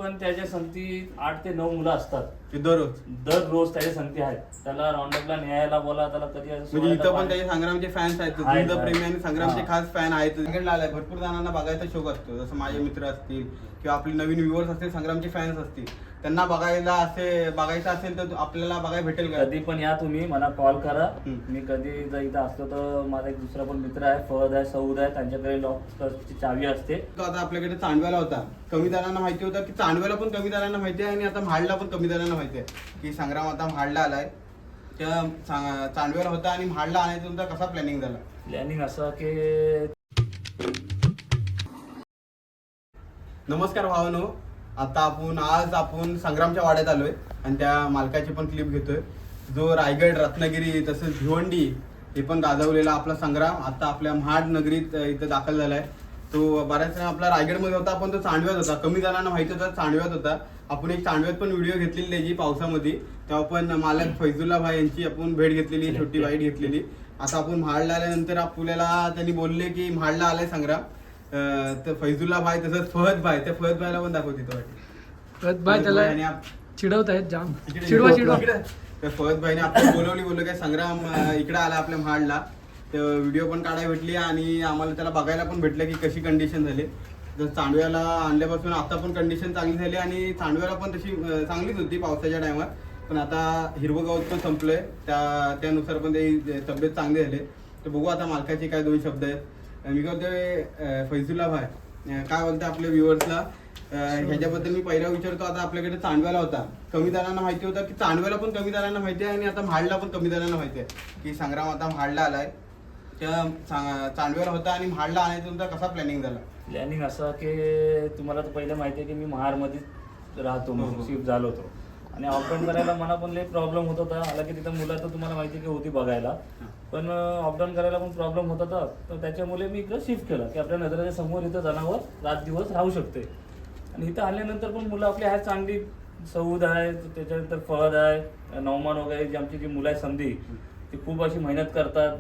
पण त्याच्या संगती 8 ते 9 मुलं असतात. ते दररोज त्याच्या संगती आहेत. त्याला राऊंडअपला न्यायला बोला, त्याला कधी म्हणजे इथं पण त्याचे संग्रामचे फॅन्स आहेत, झुंज प्रेमी आणि संग्रामचे खास फॅन आहेत. क्रिकेटला आलाय, भरपूर जणांना बघायचा शौक असतो. जसं माझे मित्र असतील किंवा आपले नवीन व्ह्युअर्स असतील, संग्रामचे फॅन्स असतील, त्यांना बघायचं असेल तर आपल्याला बघायला भेटेल का? कधी पण या तुम्ही, मला कॉल करा. मी कधी जर इथं असलो तर माझा एक दुसरा पण मित्र आहे, फहद आहे, सौद आहे, त्यांच्याकडे लॉकची चावी असते. तो आता आपल्याकडे चांडव्याला होता, कमी दरांना माहिती होता की चांडव्याला पण कमी दरांना माहिती आहे आणि आता म्हाडला पण कमी दरांना माहिती आहे की संग्राम आता म्हाडला आलाय. त्या चांडव्याला होता आणि म्हाडला आणायचा तुमचा कसा प्लॅनिंग झाला? प्लॅनिंग असं की नमस्कार भावानो, आता आज आपण संग्रामच्या वाड्यात आलोय आणि त्या मालकाची पण क्लिप घेतोय. जो रायगड, रत्नागिरी तसंच भिवंडी हे पण गाजवलेला आपला संग्राम आता आपल्या महाड नगरीत इथं दाखल झालाय. तो बऱ्याच वेळा आपला रायगडमध्ये होता, पण तो चांडव्यात होता. कमी जणांना माहिती होता चांडव्यात होता. आपण एक चांडव्यात पण व्हिडिओ घेतलेली त्याची पावसामध्ये, तेव्हा पण मालक फैजुल्ला भाई यांची आपण भेट घेतलेली, छोटी बाईट घेतलेली. आता आपण म्हाडला आल्यानंतर आपल्याला त्यांनी बोलले की म्हाडला आलाय संग्राम. तर फैजुल्ला भाई तसंच फहद भाई, त्या फहद भाईला पण दाखवते तो फहद भाई त्याला चिडवत आहेत जाम, चिडवा. तर फहद भाईने आपल्याला बोललो काय संग्राम इकडे आला आपल्या म्हाडला. व्हिडिओ पण काढायला भेटली आणि आम्हाला त्याला बघायला पण भेटलं की कशी कंडिशन झाली. तर चांडव्याला आणल्यापासून आता पण कंडिशन चांगली झाली आणि चांडव्याला पण तशी चांगलीच होती पावसाच्या टायमात. पण आता हिरवं गवत पण संपलंय, त्यानुसार पण ते तब्येत चांगली झाली. तर बघू आता मालकाचे काय 2 शब्द आहेत. मी बोलतोय फैजुल्ला भाई, काय बोलते आपल्या व्ह्युअर्सला ह्याच्याबद्दल मी पहिला विचारतो. आता आपल्याकडे चांडव्याला होता, कमी दरांना माहिती होता की चांडव्याला पण कमी दरांना माहिती आहे आणि आता म्हाडला पण कमी दरांना माहिती आहे की संग्राम आता म्हाडला आलाय. त्या चांडव्याला होता आणि म्हाडला आणायचा तुमचा कसा प्लॅनिंग झाला? प्लॅनिंग असं की तुम्हाला तर पहिलं माहिती आहे की मी महाडमध्येच राहतो, शिफ्ट झालो होतो आणि अपडाऊन करायला मला पण लई प्रॉब्लेम होत होता. आला की तिथं मुलं तर तुम्हाला माहिती आहे की होती बघायला, पण अपडाऊन करायला पण प्रॉब्लेम होत होता. तर त्याच्यामुळे मी इकडं शिफ्ट केलं की आपल्या नजरेच्या समोर इथं जनावर रात दिवस राहू शकते. आणि इथं आल्यानंतर पण मुलं आपली आहेत चांगली, सौद आहे, त्याच्यानंतर फहद आहे, नौमान वगैरे जी आमची जी मुलं आहेत संधी, ती खूप अशी मेहनत करतात.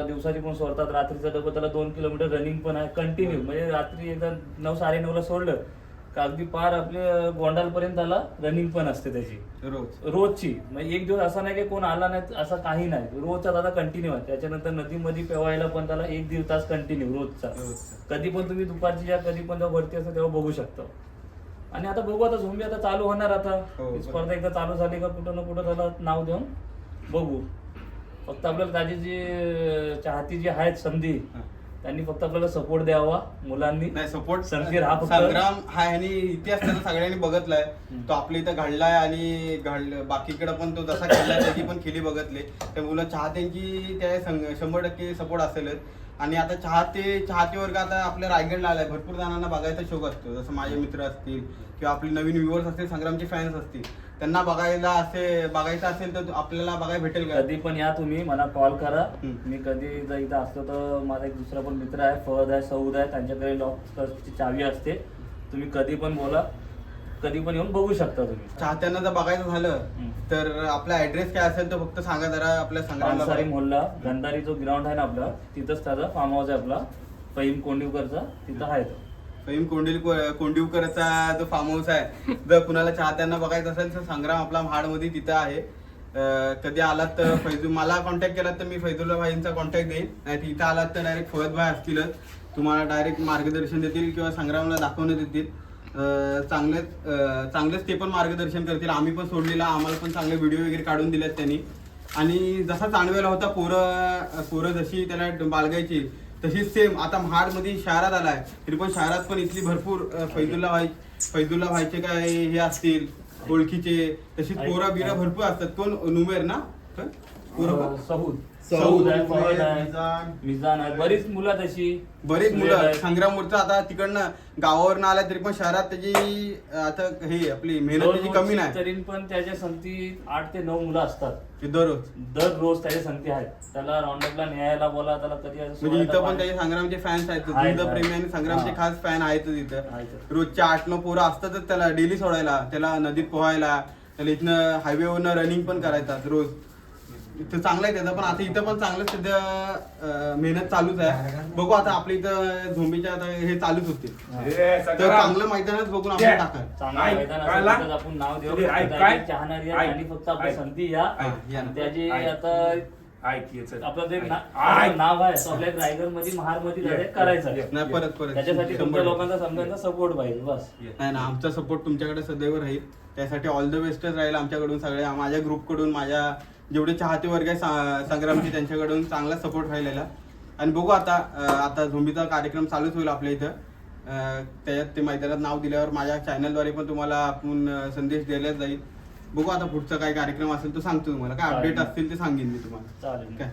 दिवसाची पण सोडतात, रात्रीचा डबा त्याला 2 किलोमीटर रनिंग पण आहे कंटिन्यू. म्हणजे रात्री एकदा 9 साडेनऊला सोडलं का अगदी पार आपल्या गोंडालपर्यंत त्याला रनिंग पण असते त्याची रोजची. म्हणजे एक दिवस असा नाही की कोण आला नाही असं काही नाही, रोजचा दादा कंटिन्यू आहे. त्याच्यानंतर नदीमध्ये पेवायला पण त्याला 1-1.5 तास कंटिन्यू रोजचा. कधी पण तुम्ही दुपारची या कधी पण जेव्हा वरती असतं तेव्हा बघू शकता. आणि आता बघू, आता झोंबी आता चालू होणार. आता स्पर्धा एकदा चालू झाली का कुठं ना कुठं त्याला नाव देऊन बघू. फक्त आपल्याला त्याची जी चाहती जी आहेत संधी, त्यांनी फक्त आपल्याला सपोर्ट द्यावा मुलांनी. नाही सपोर्ट संग्राम हा ह्यानी इतिहास त्याचा सगळ्यांनी बघितलाय. तो आपल्या इथं घडलाय आणि बाकीकडे पण तो जसा खेळलाय त्याची पण खेळी बघितले. त्या मुलं चाहत्यांची त्या 100% सपोर्ट असेलच. आणि आता चाहते वर्ग आता आपल्या रायगडला आलाय, भरपूर जणांना बघायचा शौक असतो. जसं माझे मित्र असतील किंवा आपले नवीन व्ह्युअर्स असतील, संग्रामचे फॅन्स असतील, त्यांना बघायचं असेल तर आपल्याला बघायला भेटेल का? कधी पण या तुम्ही, मला कॉल करा. मी कधी जर इथं असलो तर माझा एक दुसरा पण मित्र आहे, फहद आहे, सौद आहे, त्यांच्याकडे लॉकची चावी असते. तुम्ही कधी पण बोला, कधी पण येऊन बघू शकता तुम्ही. चाहत्यांना जर बघायचं झालं तर आपला ऍड्रेस काय असेल तर फक्त सांगा जरा आपल्या संग्रामला. मोहल्ला गंधारी जो ग्राउंड आहे ना आपला, तिथंच त्याचा फार्म हाऊस आहे आपला, फहीम कोंडिवकरचा, तिथं आहे तो. फहीम कोंडिवकरचा जो फार्म हाऊस आहे. जर कुणाला चाहत्यांना बघायचं असेल तर संग्राम आपला महाडमध्ये तिथं आहे. कधी आलात तर मला कॉन्टॅक्ट केलात तर मी फैजुल्ला भाईंचा कॉन्टॅक्ट देईन. नाही इथं आलात तर डायरेक्ट फहद भाई असतीलच, तुम्हाला डायरेक्ट मार्गदर्शन देतील किंवा संग्रामला दाखवण्यात येतील. चांगलेच ते पण मार्गदर्शन करतील. आम्ही पण सोडलेला, आम्हाला पण चांगले व्हिडिओ वगैरे काढून दिलेत त्यांनी. आणि जसा चांडव्याला होता पोरं जशी त्याला बाळगायची तशीच सेम आता महाडमध्ये शहरात आलाय. तरी पण शहरात पण इथली भरपूर फैजुल्ला भाईचे काय हे असतील ओळखीचे, तशीच पोरा बिरा भरपूर असतात. कोण नुमेर ना सौद आहे, फहद आहे, मिजान आहे, बरीच मुलं तशी बरीच मुलं. संग्रामवरचं आता तिकडनं गावावरनं आला तरी पण शहरात त्याची आता हे आपली मेहनत त्याची कमी नाही. तरी पण त्याच्या संगती 8 ते 9 मुलं असतात. ते दररोज त्याच्या संगती आहेत. त्याला राऊंडअपला न्यायला बोला, त्याला कधी म्हणजे इथं पण त्याचे संग्रामचे फॅन्स आहेत, झुंज प्रेमी आणि संग्रामचे खास फॅन आहेत तिथं. रोजच्या 8-9 पोरं असतातच त्याला डेली सोडायला, त्याला नदीत पोहायला, त्याला इथनं हायवेवरनं रनिंग पण करायचं रोज. इथं चांगला आहे त्याचा, पण आता इथं पण चांगलं सध्या मेहनत चालूच आहे. बघू आता आपल्या इथं झोंबीच्या आता हे चालूच होते, तर चांगलं मैदानात बघून आपण टाका. चांगलं मैदान असेल तरच आपण नाव देऊ. चाहणारी आणि फक्त आपल्या संधी या त्याची आता आपलं जे नाव आहे तो आपल्या रायगड मध्ये महार मध्ये करायचं आहे. नाही परत त्याच्यासाठी तुमच्या लोकांचा समजायचा सपोर्ट पाहिजे बस. नाही ना, आमचा सपोर्ट तुमच्याकडे सदैव राहील. त्यासाठी ऑल द बेस्टच राहील आमच्याकडून, सगळ्या माझ्या ग्रुपकडून, माझ्या जेवढे चाहते वर्ग आहे संग्रामचे त्यांच्याकडून चांगला सपोर्ट राहिलेला. आणि बघू आता झोंबीचा कार्यक्रम चालूच होईल आपल्या इथं. त्याच्यात ते मैदानात नाव दिल्यावर माझ्या चॅनलद्वारे पण तुम्हाला आपण संदेश दिला जाईल. बघू आता पुढचा काय कार्यक्रम असेल तो सांगतो तुम्हाला, काय अपडेट असतील ते सांगेन मी तुम्हाला. चालेल. काय